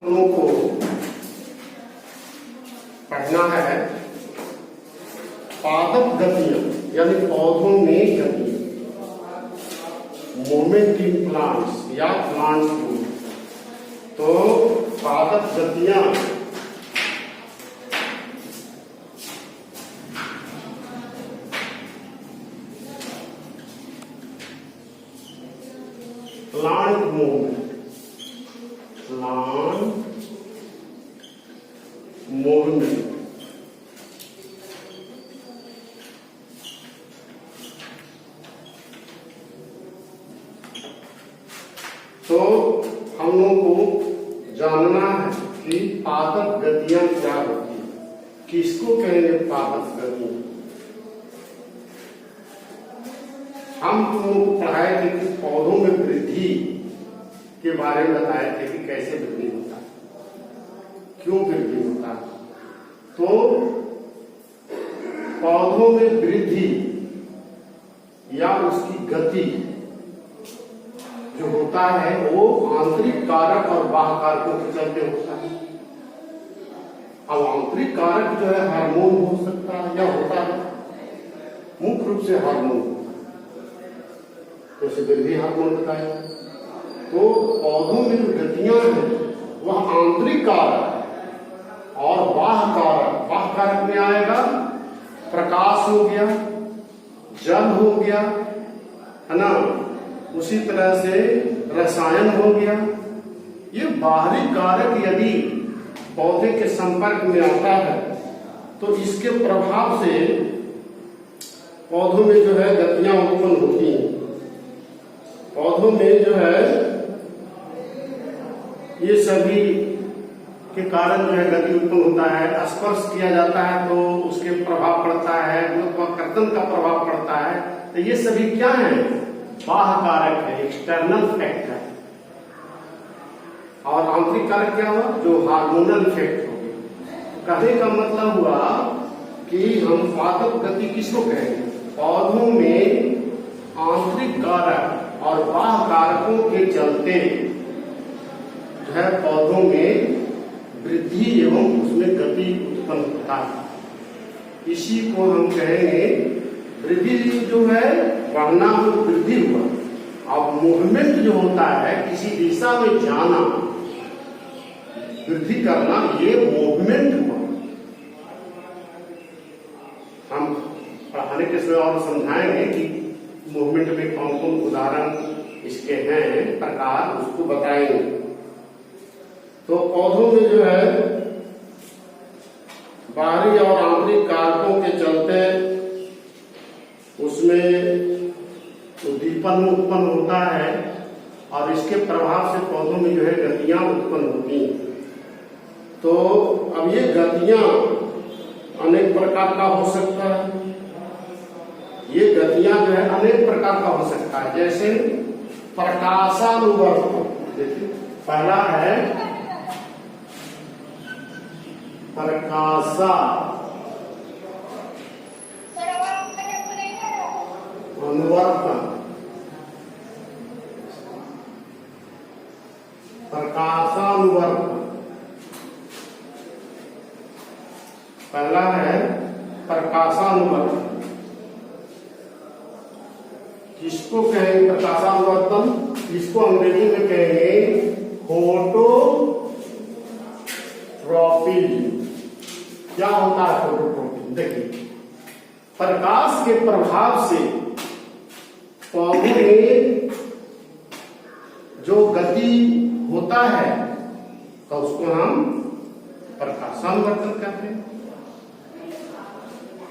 तुमको पढ़ना है पादप गतियां, यानी पौधों में गति, मूवमेंट इन प्लांट्स या प्लांट ग्रोथ। तो पादप गतियां प्लांट मूवमेंट, प्लांट मूवमेंट तो हम लोगों को जानना है कि पादप गतियां क्या होती है, किसको कहेंगे पादप गतियां। हम तुम लोगों को पढ़ाए थे कि पौधों में वृद्धि के बारे में बताए थे कि कैसे वृद्धि होता है, क्यों वृद्धि होता है। तो पौधों में वृद्धि या उसकी गति जो होता है वो आंतरिक कारक और बाह्य कारकों के चलते होता है। अब आंतरिक कारक जो है हार्मोन हो सकता है या होता है, मुख्य रूप से हार्मोन, जैसे वृद्धि हार्मोन बताया। तो पौधों में जो गतियां हैं वह आंतरिक कारक और बाह्य कारक। बाह्य कारक में आएगा प्रकाश हो गया, जल हो गया, है ना, उसी तरह से रसायन हो गया। ये बाहरी कारक यदि पौधे के संपर्क में आता है तो इसके प्रभाव से पौधों में जो है गतियां उत्पन्न होती हैं। पौधों में जो है ये सभी के कारण जो है गति उत्पन्न होता है। स्पर्श किया जाता है तो उसके प्रभाव पड़ता है, गुरुत्वाकर्षण का प्रभाव पड़ता है। तो ये सभी क्या है, बाह्य कारक है, एक्सटर्नल फैक्टर। और आंतरिक कारक क्या हुआ, जो हार्मोनल इफेक्ट हो गया। कहने का मतलब हुआ कि हम पादप गति किसको कहेंगे, पौधों में आंतरिक कारक और बाह्य कारकों के चलते जो है पौधों में वृद्धि एवं उसमें गति उत्पन्न होता है। इसी को हम कहेंगे वृद्धि। जो है बढ़ना हो, वृद्धि हुआ। अब मूवमेंट जो होता है किसी दिशा में जाना, वृद्धि करना, ये मूवमेंट हुआ। हम पढ़ाने के समय और समझाएंगे कि मूवमेंट में कौन कौन उदाहरण इसके हैं, प्रकार, उसको बताएंगे। तो पौधों में जो है बाहरी और आंतरिक कारकों के चलते उसमें उद्दीपन उत्पन्न होता है और इसके प्रभाव से पौधों में जो है गतियां उत्पन्न होती हैं। तो अब ये गतियां अनेक प्रकार का हो सकता है। ये गतियां जो है अनेक प्रकार का हो सकता है। जैसे प्रकाशानुवर्तन, देखिए पहला है प्रकाशा अनुवर्तन, प्रकाशानुवर्तन पहला है प्रकाशानुवर्तन। किसको कहेंगे प्रकाशानुवर्तन, इसको अंग्रेजी में कहेंगे फोटोट्रॉपिज्म। क्या होता है फोटोट्रॉपिज्म, देखिए प्रकाश के प्रभाव से पौधे में जो गति होता है तो उसको हम प्रकाशानुवर्तन कहते हैं।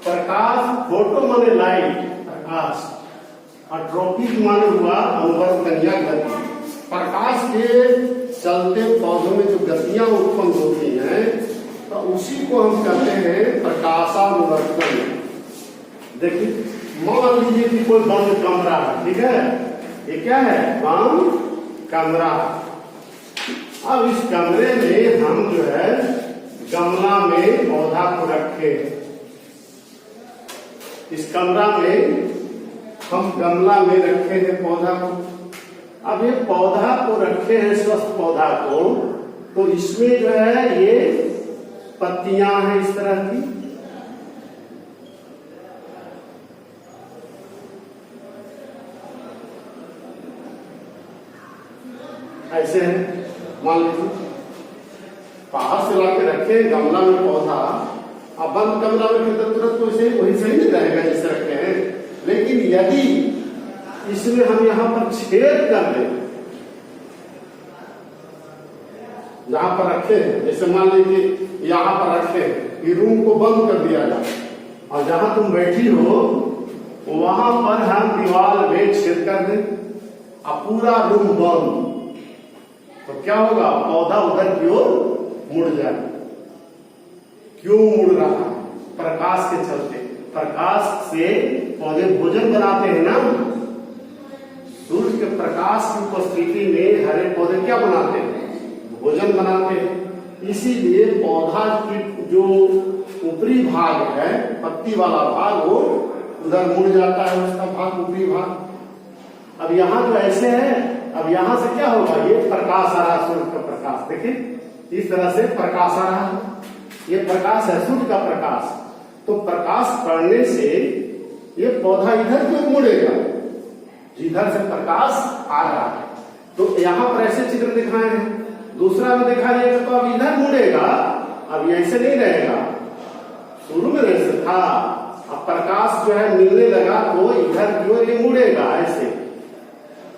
प्रकाश, फोटो माने लाइट, प्रकाश, और ट्रॉपिक माने हुआ अनुवर्तन या गति। प्रकाश के चलते पौधों में जो गतियां उत्पन्न होती हैं तो उसी को हम कहते हैं प्रकाशानुवर्तन। देखिए मान लीजिए कि कोई बंद कमरा है, ठीक है, ये क्या है, बंद कमरा। अब इस कमरे में हम जो है गमला में पौधा को रखे। इस कमरा में हम गमला में रखे हैं पौधा को। अब ये पौधा को रखे हैं, स्वस्थ पौधा को, तो इसमें जो है ये पत्तियां हैं इस तरह की, ऐसे है। मान लीजिए बाहर से ला के रखे गमला में पौधा, अब बंद गमला में तुरंत तो इसे वही सही नहीं रहेगा जिससे रखे हैं। लेकिन यदि इसमें हम यहाँ पर छेद कर दें, जहां पर रखे हैं, जैसे मान लीजिए यहाँ पर रखे हैं, रूम को बंद कर दिया जाए और जहां तुम बैठी हो वहां पर हम दीवार में छेद कर दें और पूरा रूम बंद, तो क्या होगा? पौधा उधर की ओर मुड़ जाए। क्यों मुड़ रहा है? प्रकाश के चलते। प्रकाश से पौधे भोजन बनाते हैं ना। सूर्य के प्रकाश की उपस्थिति में हरे पौधे क्या बनाते हैं? भोजन बनाते हैं। इसीलिए पौधा की जो ऊपरी भाग है, पत्ती वाला भाग, वो उधर मुड़ जाता है, उसका भाग, ऊपरी भाग। अब यहाँ जो ऐसे है, अब यहां से क्या होगा? ये प्रकाश आ रहा है, सूर्य का प्रकाश। देखिए इस तरह से प्रकाश आ रहा है, ये प्रकाश है सूर्य का प्रकाश। तो प्रकाश पड़ने से ये पौधा इधर क्यों मुड़ेगा? जिधर से प्रकाश आ रहा है। तो यहाँ पर ऐसे चित्र दिखाए हैं, दूसरा में दिखाइएगा तो अब इधर मुड़ेगा, अब ऐसे नहीं रहेगा, शुरू में ऐसे था। अब प्रकाश जो है मिलने लगा तो इधर की ओर ये मुड़ेगा, ऐसे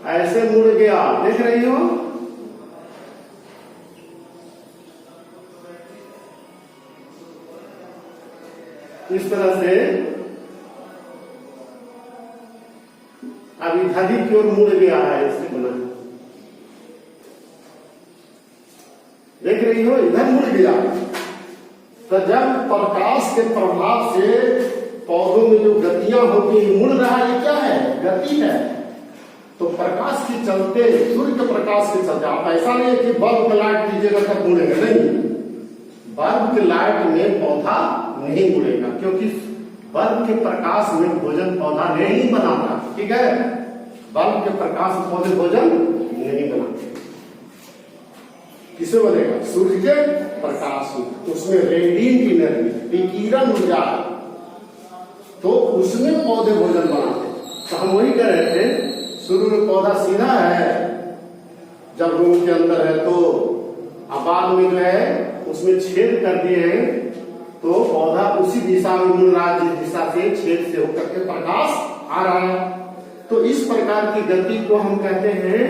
ऐसे मुड़ गया, देख रही हो? इस तरह से अब इधर की ओर मुड़ गया है, ऐसे बना, देख रही हो? इधर मुड़ गया। तो जब प्रकाश के प्रभाव से पौधों में जो गतियां होती है, मुड़ रहा है, ये क्या है? गति है। तो प्रकाश के चलते, सूर्य के प्रकाश के चलते, आप ऐसा नहीं है कि बल्ब का लाइट दीजिएगा तब मुड़ेगा, नहीं। बल्ब के लाइट में पौधा नहीं मुड़ेगा, क्योंकि बल्ब के प्रकाश में भोजन पौधा नहीं बनाता, ठीक है? बल्ब के प्रकाश में पौधे भोजन नहीं बनाते। किसे बनेगा? सूर्य के प्रकाश में, उसमें रेडिएंट एनर्जी, विकिरण ऊर्जा, तो उसमें पौधे भोजन बनाते। तो हम वही कह रहे थे, शुरू में पौधा सीधा है जब रूम के अंदर है, तो अब बाद में जो है उसमें छेद कर दिए हैं, तो पौधा उसी दिशा में मुड़ रहा है जिस दिशा से छेद से होकर के प्रकाश आ रहा है। तो इस प्रकार की गति को हम कहते हैं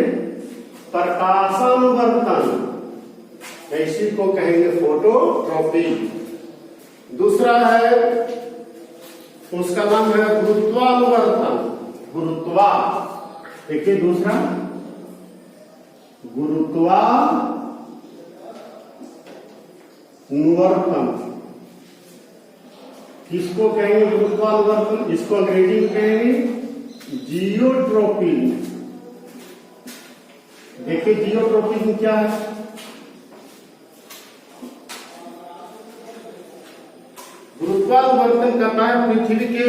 प्रकाशानुवर्तन, इसी को कहेंगे फोटोट्रॉपी। दूसरा है, उसका नाम है गुरुत्वानुवर्तन। गुरुत्वा, देखिए दूसरा गुरुत्वानुवर्तन, किसको कहेंगे गुरुत्वानुवर्तन? इसको अंग्रेजी में कहेंगे जियोट्रॉपी। देखिए जियोट्रॉपी में क्या है? गुरुत्वानुवर्तन करना है पृथ्वी के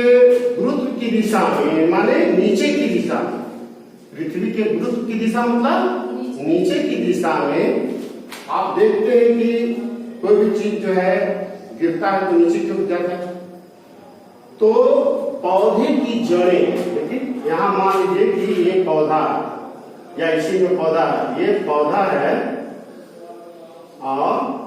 गुरुत्व की दिशा में, माने नीचे की दिशा में। पृथ्वी के गुरुत्व की दिशा मतलब नीचे की दिशा में। आप देखते हैं कि कोई भी चीज जो है गिरता है तो नीचे क्यों जाता है? तो पौधे की जड़ें, देखिए यहां मान लीजिए कि ये पौधा या इसी में पौधा है, ये पौधा है और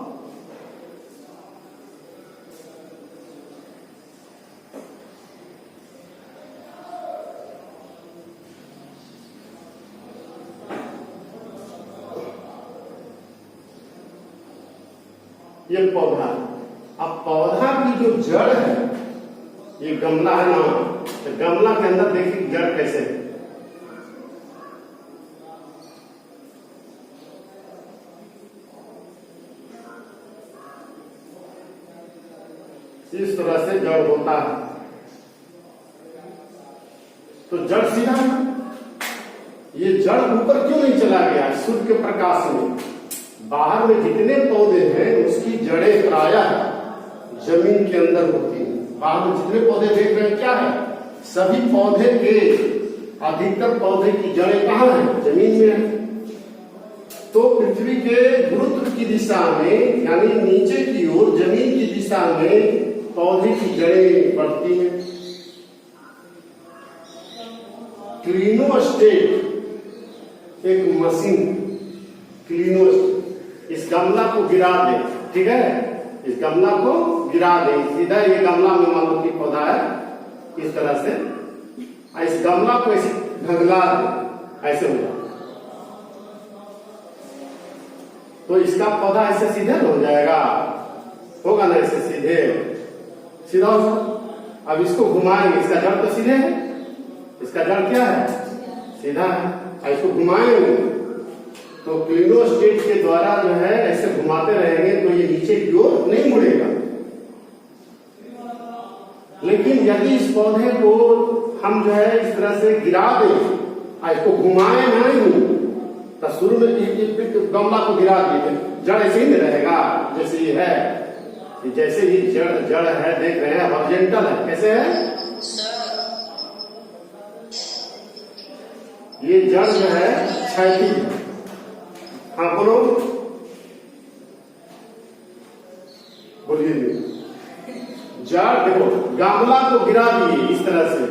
ये पौधा। अब पौधा की जो जड़ है, ये गमला है ना, तो गमला के अंदर देखिए जड़ कैसे है। इस तरह से जड़ होता है। तो जड़ सीधा है, ये जड़ ऊपर क्यों नहीं चला गया? सूर्य के प्रकाश में बाहर में जितने पौधे हैं उसकी जड़ें प्रायः जमीन के अंदर होती है। बाहर में जितने पौधे देख रहे हैं क्या है? सभी पौधे के अधिकतर पौधे की जड़ें कहाँ है? जमीन में है। तो पृथ्वी पृथ्वी के गुरुत्व की दिशा में यानी नीचे की ओर जमीन की दिशा में पौधे की जड़ें बढ़ती हैं। क्लिनोस्टेट एक मशीन, क्लिनोस्टेट, इस गमला को गिरा दे, ठीक है, इस गमला को गिरा दे, सीधा ये गमला में मान लो कि पौधा है, इस तरह से इस गमला को ऐसे ढगला दे, ऐसे हो, तो इसका पौधा ऐसे सीधे हो जाएगा, होगा ना, ऐसे सीधे सीधा होगा। अब इसको घुमाएंगे, इसका जड़ तो सीधे है, इसका जड़ क्या है, सीधा है, इसको घुमाएंगे तो क्लिनोस्टेट के द्वारा जो है ऐसे घुमाते रहेंगे तो ये नीचे की ओर नहीं मुड़ेगा। लेकिन यदि इस पौधे को हम जो है इस तरह से गिरा दें, इसको घुमाए नहीं, तो शुरू में गमला को गिरा दिए, जड़ ऐसे ही नहीं रहेगा जैसे ये है, जैसे ही जड़ है, देख रहे हैं हॉरिजॉन्टल है, कैसे है, ये जड़ जो है क्षैतिज। हाँ बोलो, बोलिए। जड़ देखो, गमला को गिरा दिए इस तरह से,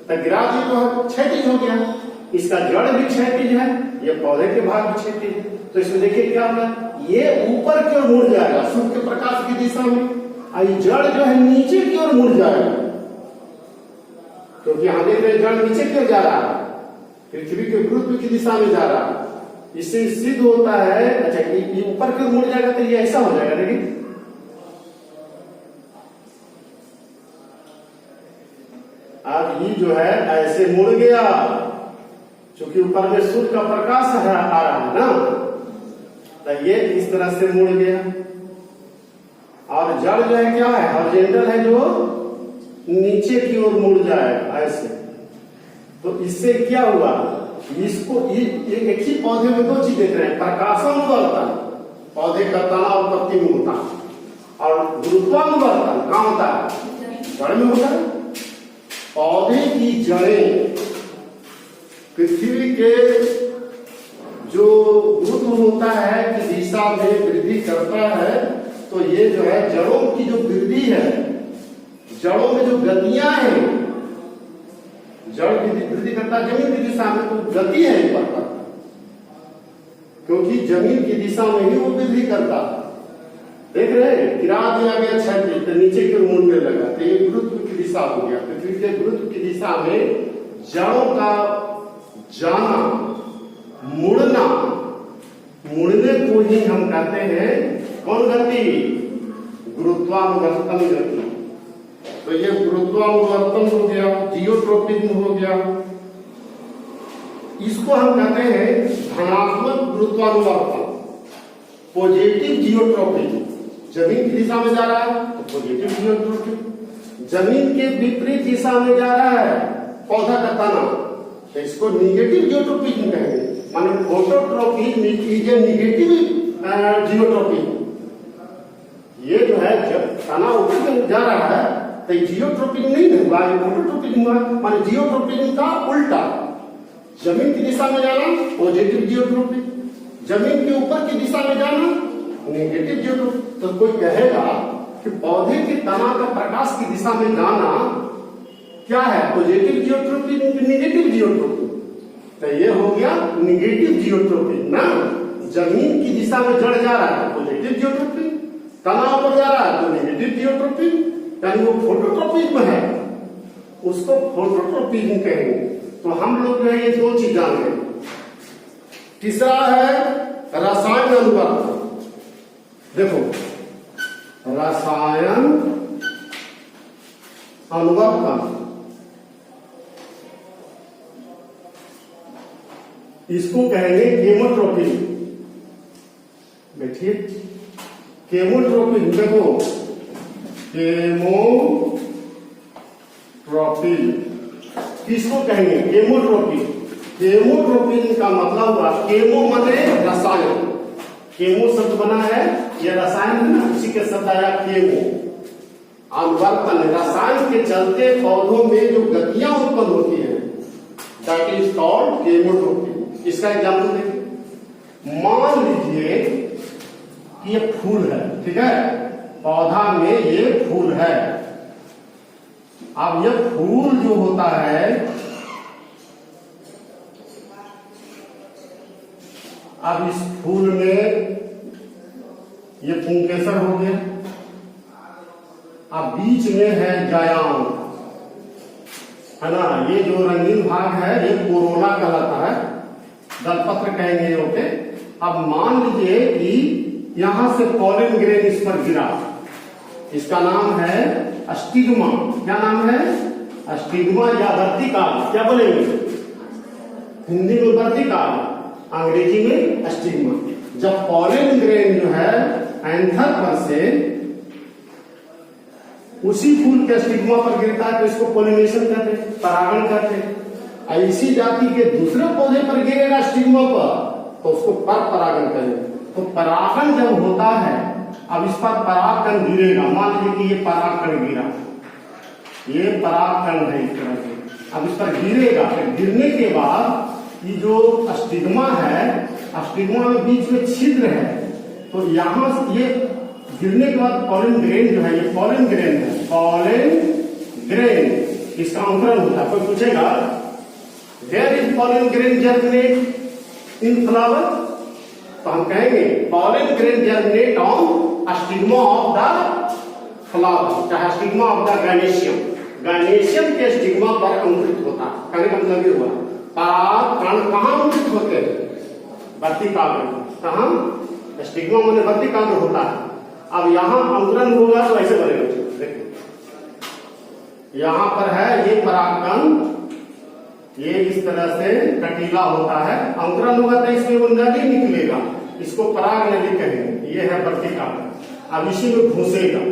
तो गिरा दिए तो क्षैतिज हो गया, इसका जड़ भी क्षैतिज है, ये पौधे के भाग भी क्षैतिज है, तो इसमें देखिए क्या होगा, ये ऊपर की ओर मुड़ जाएगा सूर्य के प्रकाश की दिशा में, और ये जड़ जो है नीचे की ओर मुड़ जाएगा, क्योंकि यहां देख रहे जड़ नीचे की ओर जा रहा है, पृथ्वी के गुरुत्व की दिशा में जा रहा है। इससे सिद्ध होता है, अच्छा ये ऊपर की ओर मुड़ जाएगा तो ये ऐसा हो जाएगा, देखिए अब ये जो है ऐसे मुड़ गया, क्योंकि ऊपर में सूर्य का प्रकाश आ रहा है ना, तो ये इस तरह से मुड़ गया। और जड़ जो है क्या है, हॉरिजॉन्टल है, जो नीचे की ओर मुड़ जाएगा ऐसे। तो इससे क्या हुआ, इसको एक ही पौधे में दो चीज देख रहे हैं, प्रकाशानुवर्तन पौधे का तना और पत्ती में होता है, और गुरुत्वानुवर्तन कहाँ होता है, जड़ में होता है। पौधे की जड़ें पृथ्वी के जो गुरुत्व होता है कि दिशा में वृद्धि करता है, तो ये जो है जड़ों की जो वृद्धि है, जड़ों में जो गतियां हैं, जड़ वृद्धि करता है जमीन की दिशा में, तो गति है ऊपर पर, क्योंकि जमीन की दिशा में ही वो वृद्धि करता है। देख रहे हैं, गिरा दिया गया क्षैतिज, तो नीचे की ओर मुड़ने लगा, तो ये गुरुत्व की दिशा हो गया। पृथ्वी के गुरुत्व की दिशा में जड़ों का जाना, मुड़ना, मुड़ने को ही हम कहते हैं कौन गति, गुरुत्वानुवर्तन गति। तो ये गुरुत्वानुवर्तन हो गया, जियोट्रोपिज्म हो गया, इसको हम कहते हैं धनात्मक गुरुत्वानुवर्तन, पॉजिटिव जियोट्रोपिज्म। जमीन की दिशा में जा रहा है तो पॉजिटिव जियोट्रोपिज्म, जमीन के विपरीत दिशा में जा रहा है पौधा का तना, तो इसको निगेटिव जियोट्रोपिज्म कहेंगे। माने phototropism is a negative geotropism. ये जो है जब तना ऊपर जा रहा है तो जियोट्रोपिज्म नहीं हुआ, ये फोटोट्रोपिज्म हुआ। माने जियोट्रोपिज्म का उल्टा, जमीन की दिशा में जाना पॉजिटिव जियोट्रोपिज्म, जमीन के ऊपर की दिशा में जाना नेगेटिव जियोट्रोपिज्म। तो कोई कहेगा कि पौधे के तना का प्रकाश की दिशा में जाना क्या है, पॉजिटिव जियोट्रोपिज्म कि नेगेटिव जियोट्रोपिज्म, तो ये हो गया नेगेटिव जियोट्रोपिज्म ना। जमीन की दिशा में जड़ जा रहा है पॉजिटिव जियोट्रोपिज्म, तना ऊपर जा रहा है तो नेगेटिव जियोट्रोपिज्म, यानी वो फोटोट्रोपिज्म है, उसको फोटोट्रोपिज्म कहेंगे। तो हम लोग जो है ये दो चीज जानेंगे। तीसरा है रसायन अनुवर्तन। देखो, रसायन अनुवर्तन, इसको कहेंगे केमोट्रोपिज्म। बैठिए, केमोट्रोपिज्म, देखो केमोट्रोपिज्म किसको कहेंगे, केमोट्रोपिज्म। केमोट्रोपिज्म का मतलब हुआ, केमो माने रसायन, केमो शब्द बना है, ये रसायन है ना, उसी के शब्द आया केमो। अनुवर्तन, रसायन के चलते पौधों में जो गतियां उत्पन्न होती हैं, दैट इज कॉल्ड केमोट्रोपिज्म। इसका एग्जाम्पल देखिए, मान लीजिए कि ये फूल है, ठीक है, पौधा में ये फूल है। अब ये फूल जो होता है, अब इस फूल में ये पुंकेसर हो गया, अब बीच में है जायाम, है ना, ये जो रंगीन भाग है ये कोरोना कहलाता है, दलपत्र कहेंगे ओके। अब मान लीजिए कि यहां से पॉलन ग्रेन इस पर गिरा, इसका नाम है अस्टिग्मा। क्या नाम है? अस्टिग्मा या वर्तिकाल। क्या बोलेंगे हिंदी में? वर्तिकाल, अंग्रेजी में अस्टिग्मा। जब पॉलन ग्रेन जो है एंथर पर से उसी फूल के स्टिग्मा पर गिरता है तो इसको पोलिनेशन कहते हैं, परागण कहते हैं। ऐसी जाति के दूसरे पौधे पर गिरेगा स्टिग्मा पर तो उसको पर परागण कहेंगे। तो परागण जब होता है, अब इस पर परागकण गिरेगा, मान लीजिए कि ये परागकण गिरा, ये परागकण है इस तरह से, अब इस पर गिरेगा, फिर गिरने के बाद ये जो स्टिग्मा है, स्टिग्मा में बीच में छिद्र है, तो यहां से ये गिरने के बाद पॉलन ग्रेन जो है, ये पॉलन ग्रेन है, पॉलन ग्रेन, इसका अंकुरण होता है। कोई पूछेगा where is pollen grain germinate in flower, तो हम कहेंगे pollen grain germinate on stigma of the flower, चाहे stigma of the gynoecium, gynoecium के स्टिग्मा पर अंकुरित होता है। कहने का मतलब ये हुआ परागकण कहां अंकुरित होते हैं? वर्तिकाग्र। कहां? स्टिग्मा माने वर्तिकाग्र होता है। अब यहां अंकुरण होगा तो ऐसे बनेगा, देखिए यहां पर है ये परागकण, ये इस तरह से कटीला होता है, अंकुरण होगा तो इसमें वो नली निकलेगा, इसको पराग नली कहेंगे, ये है वर्तिकाग्र। अब इसी में घुसेगा,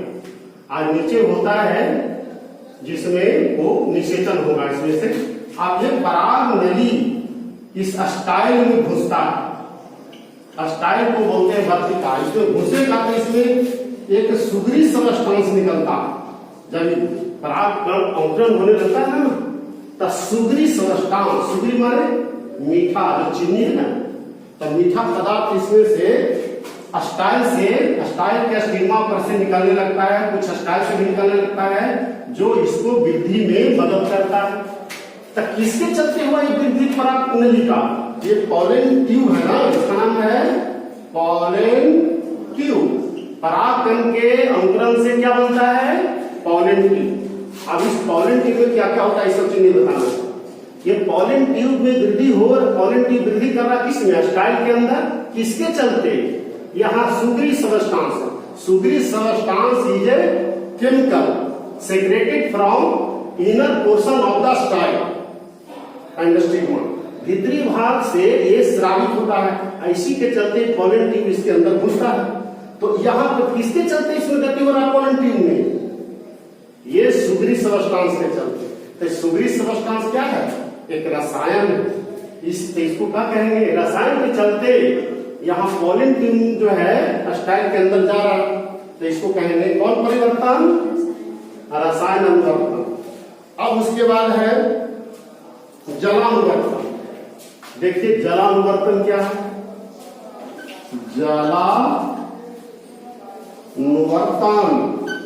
आज नीचे होता है जिसमें वो निषेचन होगा इसमें से। अब ये पराग नली इस स्टाइल में घुसता है, स्टाइल को बोलते हैं वर्तिका। इसमें घुसेगा तो इसमें एक सुगरी सबस्टांस निकलता है, जब परागकण अंकुरण होने लगता है ना, तो सुगरी सबस्टांस, सुगरी माने मीठा, जो चीनी है ना, तो मीठा पदार्थ इसमें से स्टाइल के स्टिग्मा पर से निकलने लगता है, कुछ स्टाइल से भी निकलने लगता है, जो इसको वृद्धि में मदद करता है। तो किसके चलते हुआ ये वृद्धि पराग नली का? ये पॉलन ट्यूब है ना, इसका नाम है पॉलन ट्यूब। परागकण के अंकुरण से क्या बनता है? Pollen tube. अब इस पॉलन ट्यूब में क्या क्या होता है, इस सब चीज नहीं बताना। ये पॉलन ट्यूब में वृद्धि हो, पॉलन ट्यूब वृद्धि कर रहा किसमें? स्टाइल के अंदर। किसके चलते? यहाँ सुगरी सबस्टांस है, sugary substance is a chemical secreted from inner portion of the style and stigma. भीतरी भाग से ये स्रावित होता है, इसी के चलते पॉलन ट्यूब इसके अंदर घुसता है। तो यहाँ पर किसके चलते इसमें गति हो रहा है पॉलन ट्यूब में? ये सुगरी सबस्टांस के चलते। तो सुगरी सबस्टांस क्या है? एक रसायन है, इसको क्या कहेंगे? रसायन के चलते यहाँ पॉलन ट्यूब जो है स्टाइल के अंदर जा रहा है, तो इसको कहेंगे कौन परिवर्तन? रसायन अनुवर्तन। अब उसके बाद है जलानुवर्तन। देखिए जलानुवर्तन क्या है? जलानुवर्तन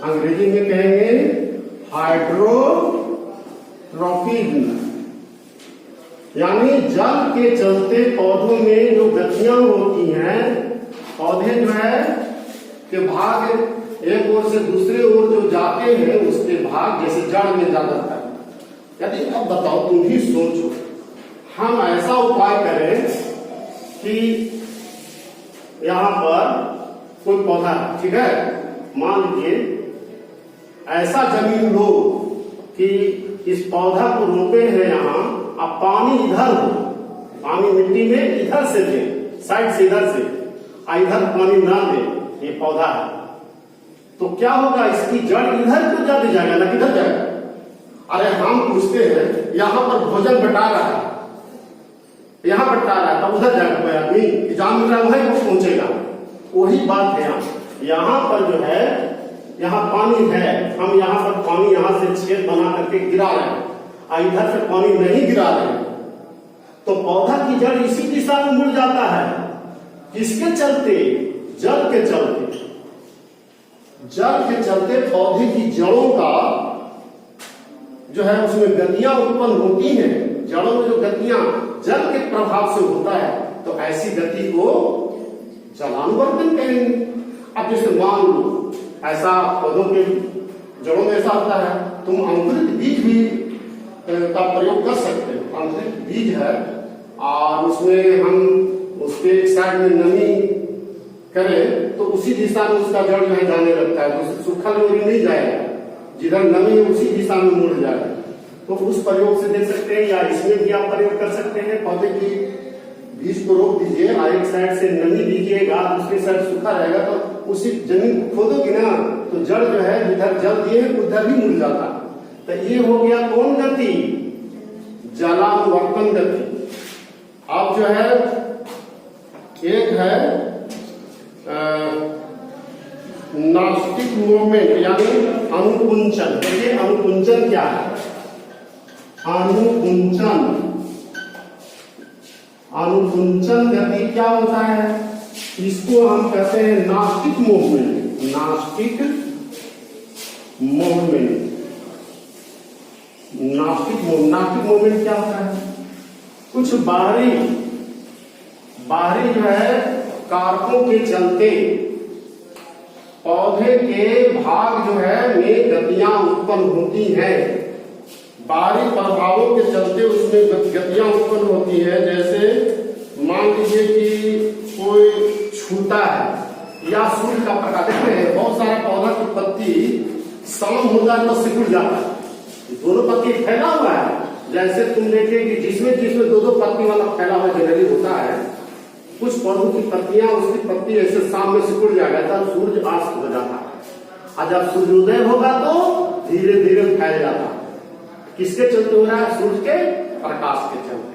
अंग्रेजी में कहेंगे हाइड्रोट्रोपिज्म, यानी जल के चलते पौधों में जो गतियां होती हैं, पौधे जो है के भाग एक ओर से दूसरे ओर जो जाते हैं, उसके भाग जैसे जड़ में जा जाता है। यदि अब बताओ, तुम भी सोचो, हम ऐसा उपाय करें कि यहां पर कोई पौधा, ठीक है, मान लीजिए ऐसा जमीन लो कि इस पौधा को रोपे हैं यहाँ, अब पानी इधर हो, पानी मिट्टी में इधर से दे, साइड से इधर से, इधर पानी ना दे, ये पौधा है, तो क्या होगा? इसकी जड़ इधर क्यों जाती जाएगा ना किधर जाएगा? अरे हम पूछते हैं, यहाँ पर भोजन बटा रहा है, यहाँ बटा रहा है, तब उधर जाएगा कोई आदमी? जहां मिल रहा है वहीं वो पहुंचेगा। वही बात है यहाँ पर जो है, यहाँ पानी है, हम यहाँ पर पानी यहाँ से छेद बना करके गिरा रहे हैं, इधर से पानी नहीं गिरा रहे, तो पौधा की जड़ इसी दिशा में मुड़ जाता है, किसके चलते? जल के चलते। जल के चलते पौधे की जड़ों का जो है उसमें गतियां उत्पन्न होती हैं। जड़ों में जो गतियां जल के प्रभाव से होता है, तो ऐसी गति को जलानुवर्तन कहेंगे। अब जैसे मान लो ऐसा पौधों के जड़ों में ऐसा होता है, तुम अंकुरित बीज भी का प्रयोग कर सकते हो। अंकुरित बीज है और उसमें हम उसके एक साइड में नमी करें तो उसी दिशा में उसका जड़ जो है जाने लगता है, तो सूखा में नहीं जाएगा, जिधर नमी है उसी दिशा में मुड़ जाएगा। तो उस प्रयोग से देख सकते हैं, या इसमें भी आप प्रयोग कर सकते हैं। पौधे की बीज को रोक दीजिए और एक साइड से नमी दीजिएगा, दूसरी साइड सूखा रहेगा, तो उसी जमीन को खोदोगे ना तो जड़ जो है जिधर जल दिए उधर भी मुड़ जाता। तो ये हो गया कौन गति? जलानुवर्तन गति। अब जो है एक है नास्टिक मूवमेंट यानी अनुकुंचन। देखिए अनुकुंचन क्या है? अनुकुंचन, अनुकुंचन गति क्या होता है? इसको हम कहते हैं nastic movement. Nastic movement, nastic movement क्या होता है? कुछ बाहरी जो है कारकों के चलते पौधे के भाग जो है में गतियां उत्पन्न होती हैं। बाहरी प्रभावों के चलते उसमें गतियां उत्पन्न होती है। जैसे मान लीजिए कि कोई छूता है या सूर्य का प्रकाश, देखते हैं बहुत सारा पौधा की पत्ती शाम हो जाए तो सिकुड़ जाता है, दोनों पत्ती फैला हुआ है। जैसे तुम देखिए कि जिसमें दो पत्ती वाला फैला हुआ जनरली होता है, कुछ पौधों की पत्तियां उसकी पत्ती ऐसे शाम में सिकुड़ जाएगा तब सूर्य अस्त हो जाता है, और जब सूर्योदय होगा तो धीरे धीरे फैल जाता है। किसके चलते हो रहा है? सूर्य के प्रकाश के चलते।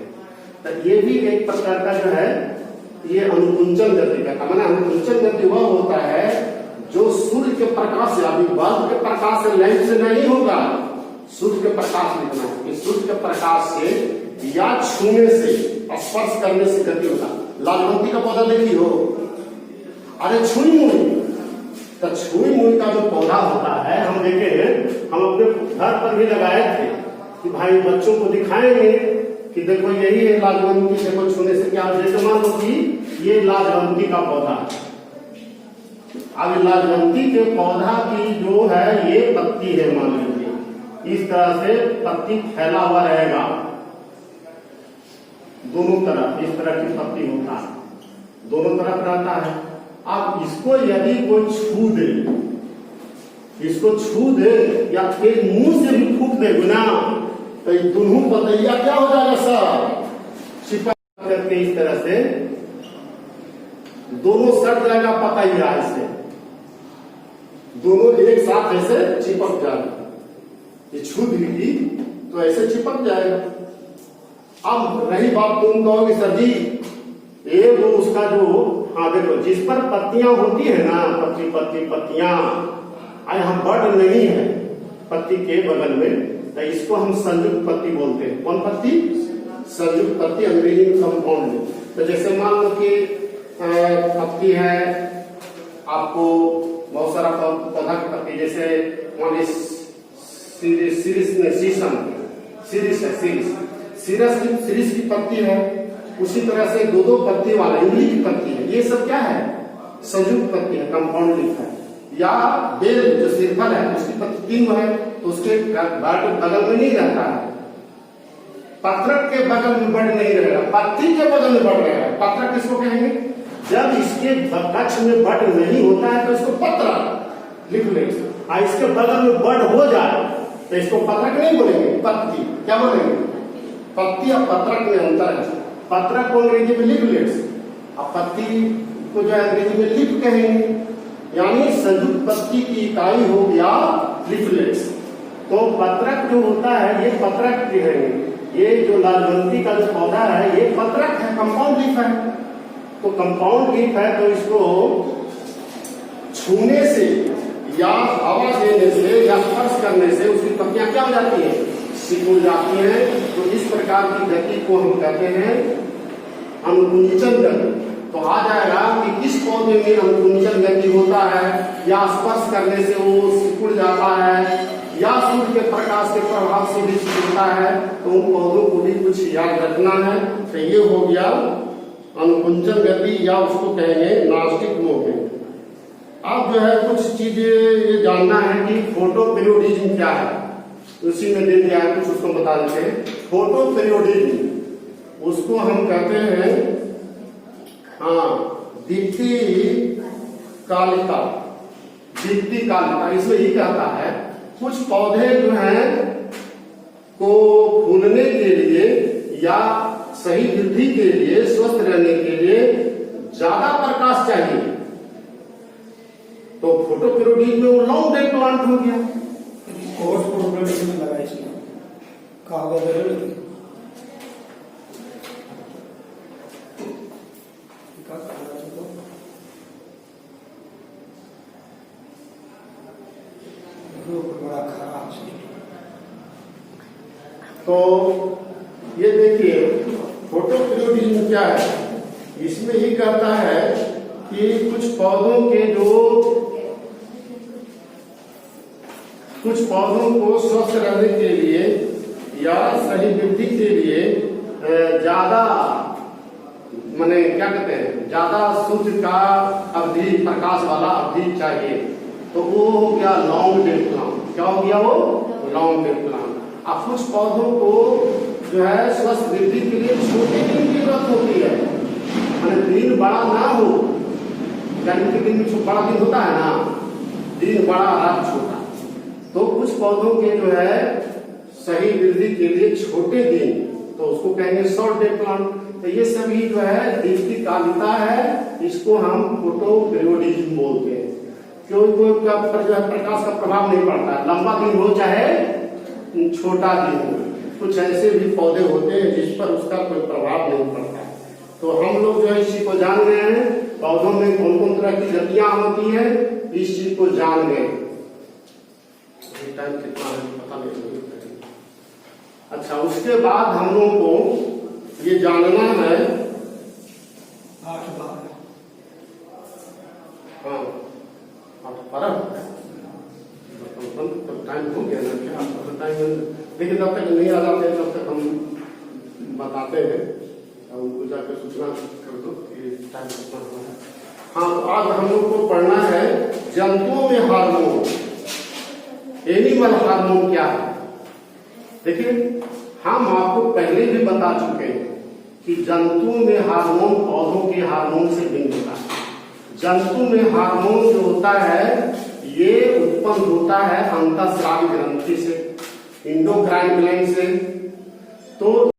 तो ये भी एक प्रकार का जो है ये अनुकुंचन गति का माना। अनुकुंचन गति वह होता है जो सूर्य के प्रकाश से, अभी बल्ब के प्रकाश से, लाइट से नहीं होगा, सूर्य के प्रकाश लिखना है। सूर्य के प्रकाश से या छूने से, स्पर्श करने से गति होता है। लालबत्ती का पौधा देखी हो, अरे छुई मुई, तो छुई मुई का जो पौधा होता है हम देखे हैं, हम अपने घर पर भी लगाए थे कि भाई बच्चों को दिखाएंगे कि देखो यही है लाजवंती, देखो छूने से क्या। जैसे मान लो कि ये लाजवंती का पौधा, अब लाजवंती के पौधा की जो है ये पत्ती है, मान लीजिए इस तरह से पत्ती फैला हुआ रहेगा दोनों तरफ, इस तरह की पत्ती होता है, दोनों तरफ रहता है। अब इसको यदि कोई छू दे, इसको छू दे या फिर मुंह से भी फूक दे ना, तो ये दोनों पतैया क्या हो जाएगा सर? चिपक करके इस तरह से दोनों सट जाएगा पतैया, ऐसे दोनों एक साथ ऐसे चिपक जाएगा। ये छू दी तो ऐसे चिपक जाएगा। अब रही बात, तुम कहोगे सर जी ये वो उसका जो, हाँ देखो जिस पर पत्तियां होती है ना, पत्तियां यहाँ बड नहीं है पत्ती के बगल में, तो इसको हम संयुक्त पत्ती बोलते हैं। कौन पत्ती? संयुक्त पत्ती, अंग्रेजी में कंपाउंड। तो जैसे मान लो कि पत्ती है, आपको बहुत सारा पौधा की पत्ती, जैसे मान सीरिस की पत्ती है, उसी तरह से दो पत्ती वाला इमली की पत्ती है, ये सब क्या है? संयुक्त पत्ती है, कंपाउंड लिखा है। या बेल जो सिरफल है उसकी पत्ती 3 है, तो उसके बगल में नहीं रहता है, पत्रक के बगल में बढ़ नहीं रहेगा, पत्ती के बगल में बढ़ रहेगा। पत्रक किसको कहेंगे? जब इसके कक्ष में बड नहीं होता है तो इसको पत्रक लिख ले, और इसके बगल में बड हो जाए तो इसको पत्रक नहीं बोलेंगे, पत्ती। क्या बोलेंगे? पत्ती और पत्रक में अंतर है। पत्रक को अंग्रेजी में लीफलेट्स, और पत्ती को जो अंग्रेजी में लीफ कहेंगे, यानी संयुक्त पत्ती की इकाई हो गया लीफलेट्स। तो पत्रक जो होता है ये पत्रक जो है, ये जो लालबंती का जो पौधा है ये पत्रक है, कंपाउंड लीफ है। तो कंपाउंड लीफ है तो इसको छूने से या हवा देने से या स्पर्श करने से उसकी पत्तियां क्या हो जाती है? सिकुड़ जाती है। तो इस प्रकार की गति को हम कहते हैं अनुकुंचन गति। तो आ जाएगा कि किस पौधे में अनुकुंचन गति होता है, या स्पर्श करने से वो सिकुड़ जाता है, या सूर्य के प्रकाश के प्रभाव से भी सिकुड़ता है। तो उन पौधों को भी कुछ याद रखना है। तो ये हो गया अनुकुंचन गति, या उसको कहेंगे नॉस्टिक मूवमेंट। अब जो है कुछ चीजें ये जानना है कि फोटो पीरियोडिज्म क्या है, उसी में दे दिया है कुछ, उसको बता देते हैं। फोटो पीरियोडिज्म उसको हम कहते हैं दीप्ति कालिका। दीप्ति कालिका इसमें ये कहता है कुछ पौधे जो हैं को फूलने के लिए या सही वृद्धि के लिए, स्वस्थ रहने के लिए ज्यादा प्रकाश चाहिए। तो फोटो पीरियोडिज्म में वो लॉन्ग डे प्लांट हो गया। कोर्स प्रोग्राम में लगा इसमें कागज बड़ा खराब से। तो ये देखिए फोटो पीरियोडिज्म क्या है, इसमें ही कहता है कि कुछ पौधों को स्वस्थ रहने के लिए या सही वृद्धि के लिए ज्यादा माने क्या कहते हैं, ज्यादा सूर्य का अवधि, प्रकाश वाला अवधि चाहिए। तो वो हो गया लॉन्ग डे प्लांट। क्या हो गया वो? Long day plant. अब कुछ पौधों को जो है स्वस्थ वृद्धि के लिए छोटे दिन की जरूरत होती है, माने दिन बड़ा ना हो। गर्मी के दिन में बड़ा दिन होता है ना, दिन बड़ा रात छोटा। तो कुछ पौधों के जो है सही वृद्धि के लिए छोटे दिन, तो उसको कहेंगे शॉर्ट डे प्लांट। तो ये सभी जो है दीप्ति कालिका है, इसको हम फोटो पीरियोडिज्म बोलते हैं। क्योंकि प्रकाश का प्रभाव नहीं पड़ता, लंबा दिन हो चाहे छोटा दिन हो। कुछ ऐसे भी पौधे होते हैं जिस पर उसका कोई प्रभाव नहीं पड़ता है। तो हम लोग जो है इसी को जान गए हैं, पौधों में कौन कौन तरह की गतियां होती है, इस चीज को जान गए। टाइम कितना है पता नहीं। अच्छा, उसके बाद हम लोगों को ये जानना है 8 बार। हाँ, 8 परत टाइम हो गया ना क्या? टाइम लेकिन जब तक नहीं आ जाते तब तक हम बताते हैं, उनको जाकर सूचना कर दो कि टाइम कितना हुआ है। हाँ, तो आज हम लोग को पढ़ना है जंतुओं में हार्मोन, एनिमल हार्मोन क्या है। देखिए, हम आपको पहले भी बता चुके हैं कि जंतुओं में हार्मोन पौधों के हार्मोन से भिन्न होता है। जंतु में हार्मोन जो होता है ये उत्पन्न होता है अंतःस्रावी ग्रंथि से, एंडोक्राइन ग्लैंड से। तो